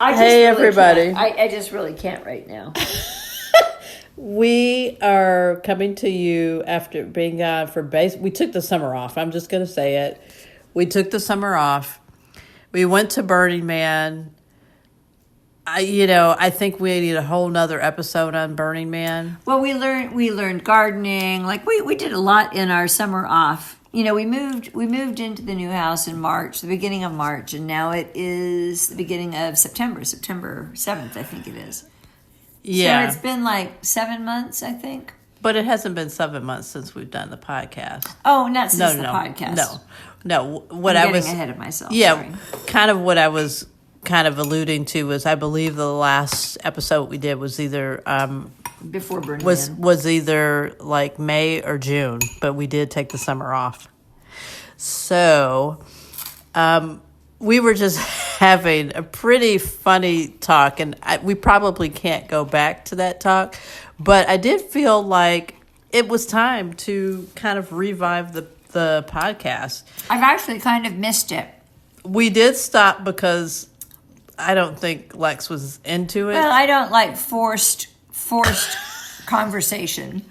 Hey, everybody. I just really can't right now. We are coming to you after being gone for we took the summer off. I'm just going to say it. We took the summer off. We went to Burning Man. I think we need a whole nother episode on Burning Man. Well, we learned gardening. Like we did a lot in our summer off. We moved into the new house in March, the beginning of March, and now it is the beginning of September 7th, I think it is. Yeah. So it's been like 7 months, I think. But it hasn't been 7 months since we've done the podcast. Oh, not since the podcast. No. I'm getting ahead of myself. Yeah, sorry. Kind of what I was kind of alluding to was I believe the last episode we did was either before Burning Man. Was either like May or June, but we did take the summer off. So we were just having a pretty funny talk, and we probably can't go back to that talk, but I did feel like it was time to kind of revive the podcast. I've actually kind of missed it. We did stop because I don't think Lex was into it. Well, I don't like forced conversation.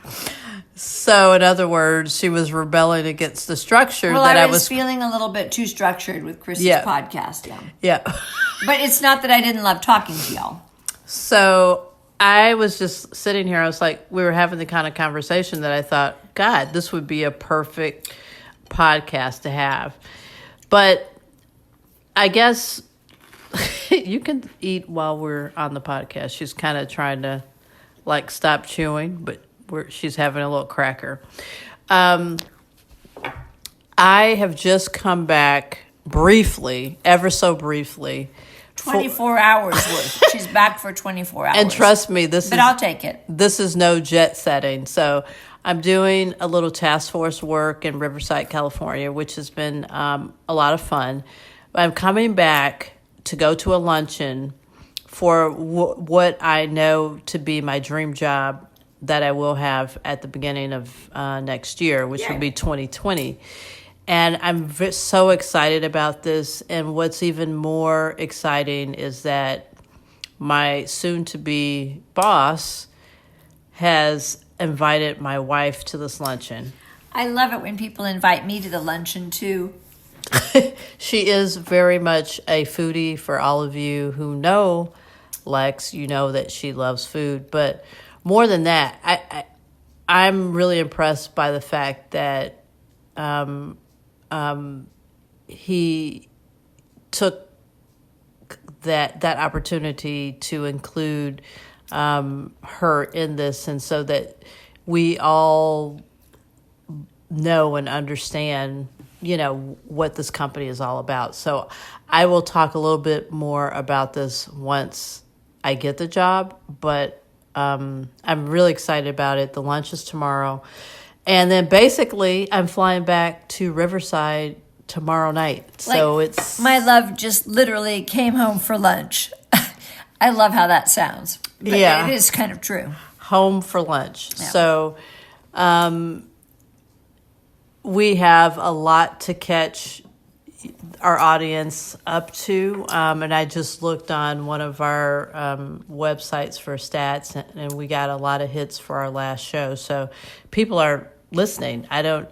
So, in other words, she was rebelling against the structure that I was feeling a little bit too structured with Chris's podcast. Yeah. But it's not that I didn't love talking to y'all. So, I was just sitting here. I was like, we were having the kind of conversation that I thought, God, this would be a perfect podcast to have. But I guess you can eat while we're on the podcast. She's kind of trying to stop chewing, but she's having a little cracker. I have just come back briefly, ever so briefly. 24 hours worth. She's back for 24 hours. And trust me, I'll take it. This is no jet setting. So I'm doing a little task force work in Riverside, California, which has been a lot of fun. I'm coming back to go to a luncheon for what I know to be my dream job that I will have at the beginning of next year, which will be 2020. And I'm so excited about this. And what's even more exciting is that my soon-to-be boss has invited my wife to this luncheon. I love it when people invite me to the luncheon, too. She is very much a foodie. For all of you who know Lex, you know that she loves food. But more than that, I'm really impressed by the fact that he took that opportunity to include her in this, and so that we all know and understand what this company is all about. So I will talk a little bit more about this once I get the job, but I'm really excited about it. The lunch is tomorrow. And then basically I'm flying back to Riverside tomorrow night. So it's... My love just literally came home for lunch. I love how that sounds. But it is kind of true. Home for lunch. Yeah. So we have a lot to catch our audience up to, and I just looked on one of our websites for stats, and we got a lot of hits for our last show. So people are listening. I don't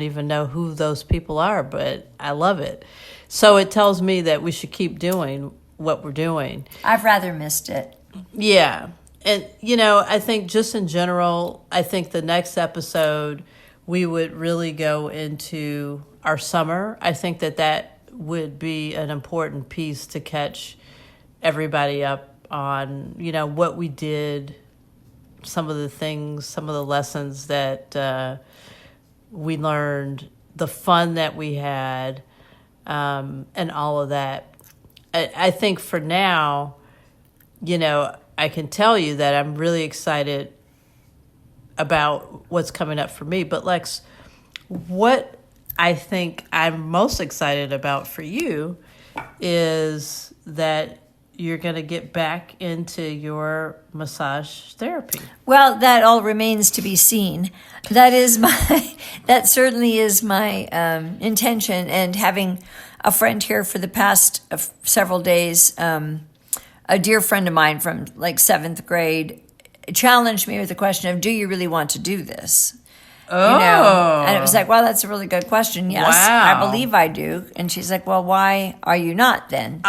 even know who those people are, but I love it. So it tells me that we should keep doing what we're doing. I've rather missed it. Yeah. And, I think just in general, I think the next episode we would really go into our summer. I think that would be an important piece to catch everybody up on, what we did, some of the things, some of the lessons that we learned, the fun that we had, and all of that. I think for now, I can tell you that I'm really excited about what's coming up for me. But Lex, what I think I'm most excited about for you is that you're going to get back into your massage therapy. Well, that all remains to be seen. That certainly is my intention. And having a friend here for the past several days. A dear friend of mine from like 7th grade challenged me with the question of, do you really want to do this? Oh. And it was like, well, that's a really good question. Yes, Wow. I believe I do. And she's like, well, why are you not then?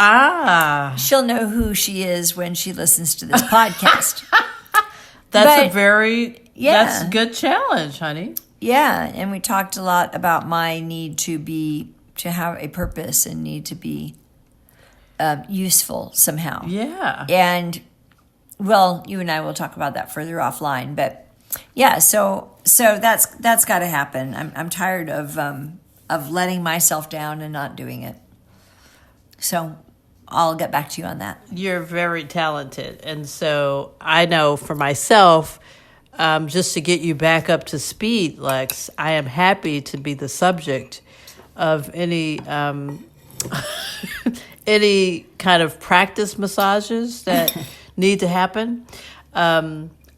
She'll know who she is when she listens to this podcast. That's that's a good challenge, honey. Yeah, and we talked a lot about my need to have a purpose and need to be useful somehow. Yeah. And, well, you and I will talk about that further offline, but yeah, so that's got to happen. I'm tired of letting myself down and not doing it. So I'll get back to you on that. You're very talented, and so I know for myself, just to get you back up to speed, Lex, I am happy to be the subject of any any kind of practice massages that need to happen.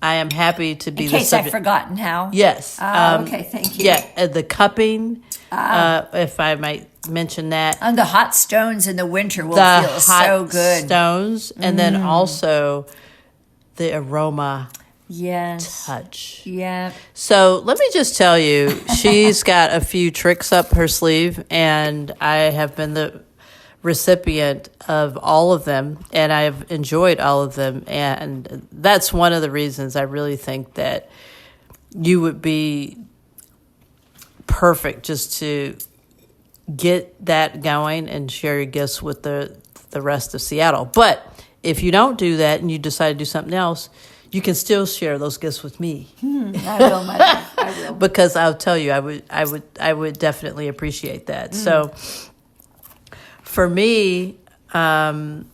I am happy to be in the case subject. I've forgotten how. Yes. Okay, thank you. Yeah, the cupping, if I might mention that. And the hot stones in the winter will The feel hot so good. stones, and then also the aroma Yes. touch. Yeah. So let me just tell you, she's got a few tricks up her sleeve, and I have been the recipient of all of them, and I've enjoyed all of them. And that's one of the reasons I really think that you would be perfect just to get that going and share your gifts with the rest of Seattle. But if you don't do that and you decide to do something else, you can still share those gifts with me. I will, my love. I will. Because I'll tell you, I would definitely appreciate that. So for me, I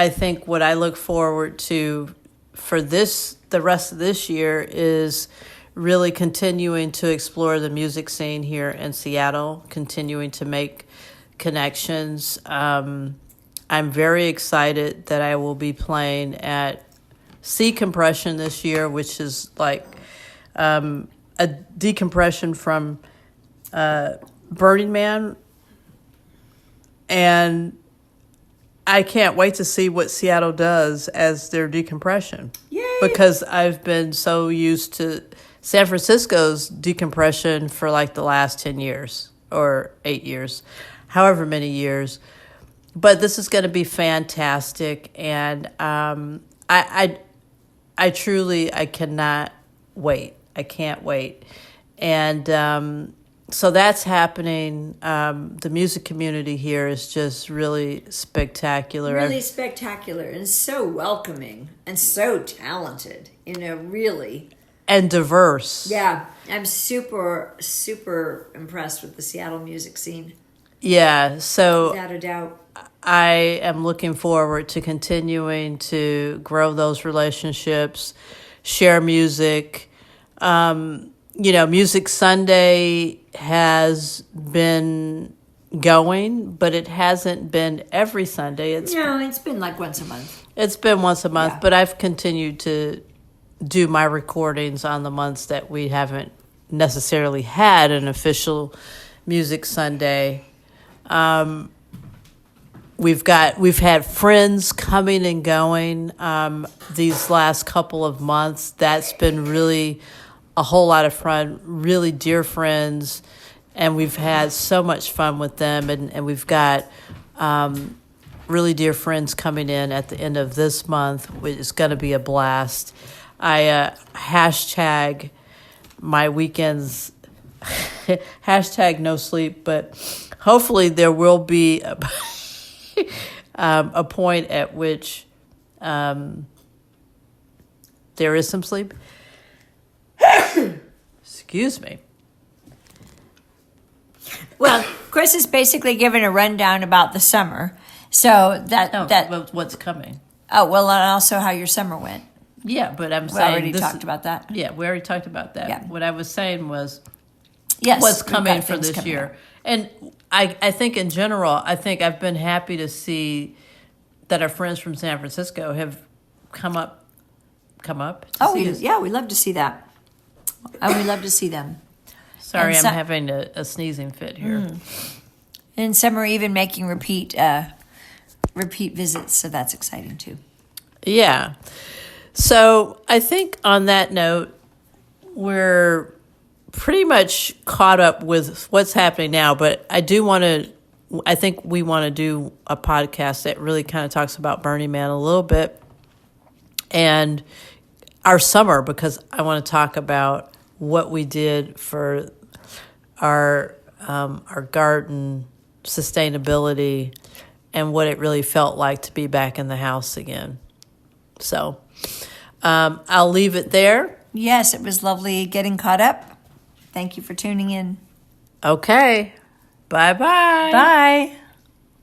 think what I look forward to for the rest of this year is really continuing to explore the music scene here in Seattle, continuing to make connections. I'm very excited that I will be playing at C Compression this year, which is like a decompression from Burning Man. And I can't wait to see what Seattle does as their decompression. Yay! Because I've been so used to San Francisco's decompression for like the last 10 years or 8 years, however many years. But this is going to be fantastic, and I truly cannot wait. I can't wait, and so that's happening. The music community here is just really spectacular. Really spectacular and so welcoming and so talented. Really. And diverse. Yeah, I'm super, super impressed with the Seattle music scene. Yeah, so Without a doubt. I am looking forward to continuing to grow those relationships, share music. Music Sunday has been going, but it hasn't been every Sunday. It's been like once a month. It's been once a month, Yeah. but I've continued to do my recordings on the months that we haven't necessarily had an official Music Sunday. We've had friends coming and going these last couple of months. That's been really a whole lot of fun, really dear friends, and we've had so much fun with them, and we've got really dear friends coming in at the end of this month, which is going to be a blast. I hashtag my weekends, hashtag no sleep, but hopefully there will be a point at which there is some sleep. Excuse me. Well, Chris is basically giving a rundown about the summer. So What's coming? Oh, well, and also how your summer went. Yeah, but I'm We saying already talked about that. Yeah, we already talked about that. Yeah. What I was saying was Yes, what's we've coming got for things this coming year. up. And I think in general, I've been happy to see that our friends from San Francisco have come up. Oh, yeah, we love to see that. And we love to see them. Sorry, and I'm having a sneezing fit here. And some are even making repeat visits, so that's exciting too. Yeah. So I think on that note, we're pretty much caught up with what's happening now, but I think we want to do a podcast that really kind of talks about Burning Man a little bit and our summer, because I want to talk about what we did for our garden sustainability and what it really felt like to be back in the house again. So I'll leave it there. Yes, it was lovely getting caught up. Thank you for tuning in. Okay. Bye-bye. Bye.